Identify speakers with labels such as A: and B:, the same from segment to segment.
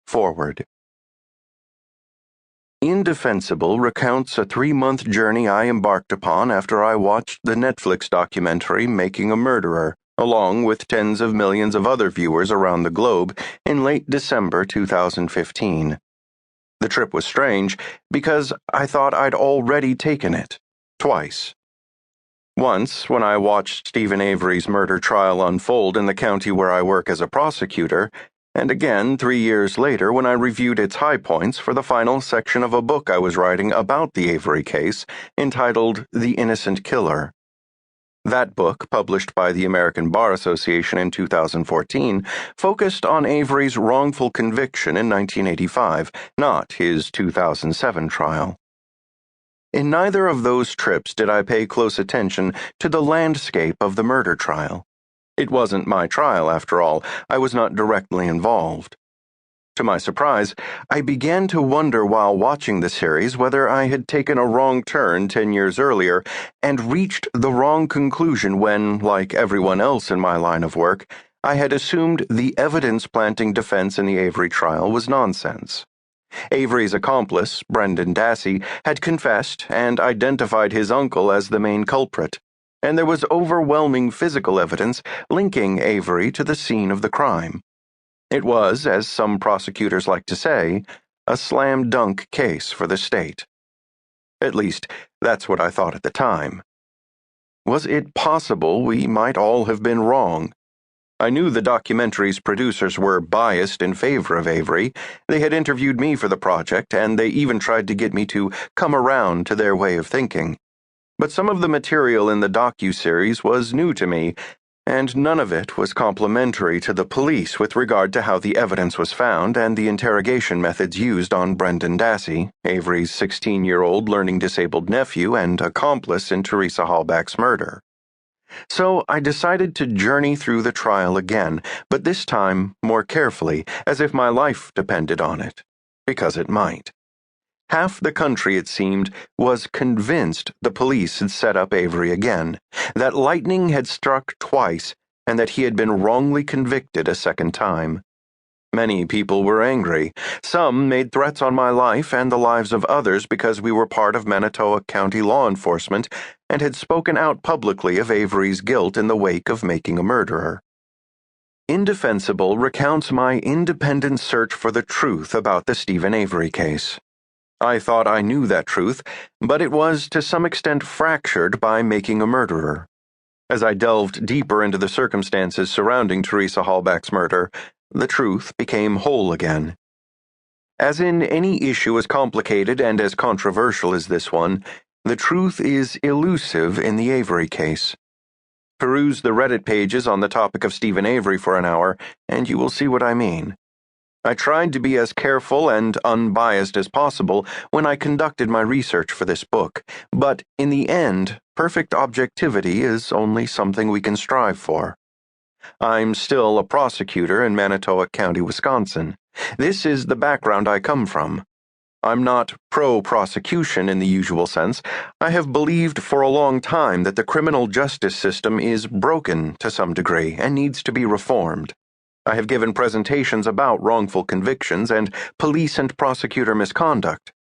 A: Forward. Indefensible recounts a 3-month journey I embarked upon after I watched the Netflix documentary Making a Murderer, along with tens of millions of other viewers around the globe in late December 2015. The trip was strange because I thought I'd already taken it, twice. Once, when I watched Steven Avery's murder trial unfold in the county where I work as a prosecutor, and again 3 years later when I reviewed its high points for the final section of a book I was writing about the Avery case, entitled The Innocent Killer. That book, published by the American Bar Association in 2014, focused on Avery's wrongful conviction in 1985, not his 2007 trial. In neither of those trips did I pay close attention to the landscape of the murder trial. It wasn't my trial, after all. I was not directly involved. To my surprise, I began to wonder while watching the series whether I had taken a wrong turn 10 years earlier and reached the wrong conclusion when, like everyone else in my line of work, I had assumed the evidence-planting defense in the Avery trial was nonsense. Avery's accomplice, Brendan Dassey, had confessed and identified his uncle as the main culprit, and there was overwhelming physical evidence linking Avery to the scene of the crime. It was, as some prosecutors like to say, a slam-dunk case for the state. At least, that's what I thought at the time. Was it possible we might all have been wrong? I knew the documentary's producers were biased in favor of Avery. They had interviewed me for the project, and they even tried to get me to come around to their way of thinking. But some of the material in the docu-series was new to me, and none of it was complimentary to the police with regard to how the evidence was found and the interrogation methods used on Brendan Dassey, Avery's 16-year-old learning-disabled nephew and accomplice in Teresa Halbach's murder. So I decided to journey through the trial again, but this time more carefully, as if my life depended on it, because it might. Half the country, it seemed, was convinced the police had set up Avery again, that lightning had struck twice, and that he had been wrongly convicted a second time. Many people were angry. Some made threats on my life and the lives of others because we were part of Manitowoc County law enforcement and had spoken out publicly of Avery's guilt in the wake of Making a Murderer. Indefensible recounts my independent search for the truth about the Steven Avery case. I thought I knew that truth, but it was to some extent fractured by Making a Murderer. As I delved deeper into the circumstances surrounding Teresa Halbach's murder, the truth became whole again. As in any issue as complicated and as controversial as this one, the truth is elusive in the Avery case. Peruse the Reddit pages on the topic of Steven Avery for an hour, and you will see what I mean. I tried to be as careful and unbiased as possible when I conducted my research for this book, but in the end, perfect objectivity is only something we can strive for. I'm still a prosecutor in Manitowoc County, Wisconsin. This is the background I come from. I'm not pro-prosecution in the usual sense. I have believed for a long time that the criminal justice system is broken to some degree and needs to be reformed. I have given presentations about wrongful convictions and police and prosecutor misconduct.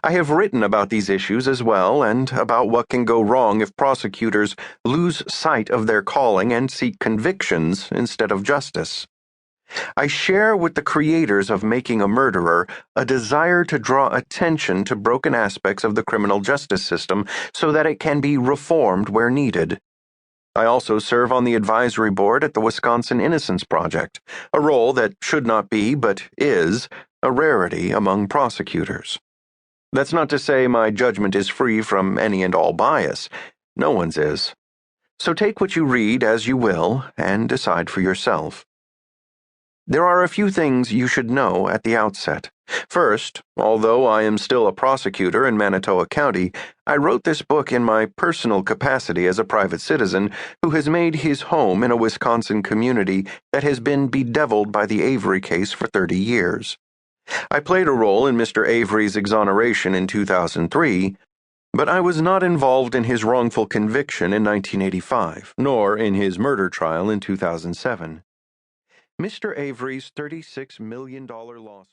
A: I have written about these issues as well and about what can go wrong if prosecutors lose sight of their calling and seek convictions instead of justice. I share with the creators of Making a Murderer a desire to draw attention to broken aspects of the criminal justice system so that it can be reformed where needed. I also serve on the advisory board at the Wisconsin Innocence Project, a role that should not be, but is, a rarity among prosecutors. That's not to say my judgment is free from any and all bias. No one's is. So take what you read as you will and decide for yourself. There are a few things you should know at the outset. First, although I am still a prosecutor in Manitowoc County, I wrote this book in my personal capacity as a private citizen who has made his home in a Wisconsin community that has been bedeviled by the Avery case for 30 years. I played a role in Mr. Avery's exoneration in 2003, but I was not involved in his wrongful conviction in 1985, nor in his murder trial in 2007. Mr. Avery's $36 million lawsuit